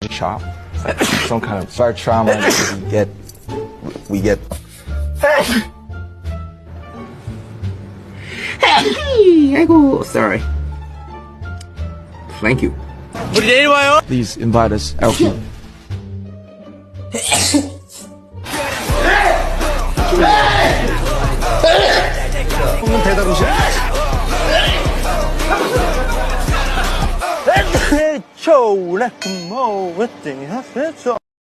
shop. It's like some kind of start trauma. We get. 아이고, sorry. Thank you. 우리 내일 와요. Please invite us out here. 대답 없이. 초래 뭐 어때?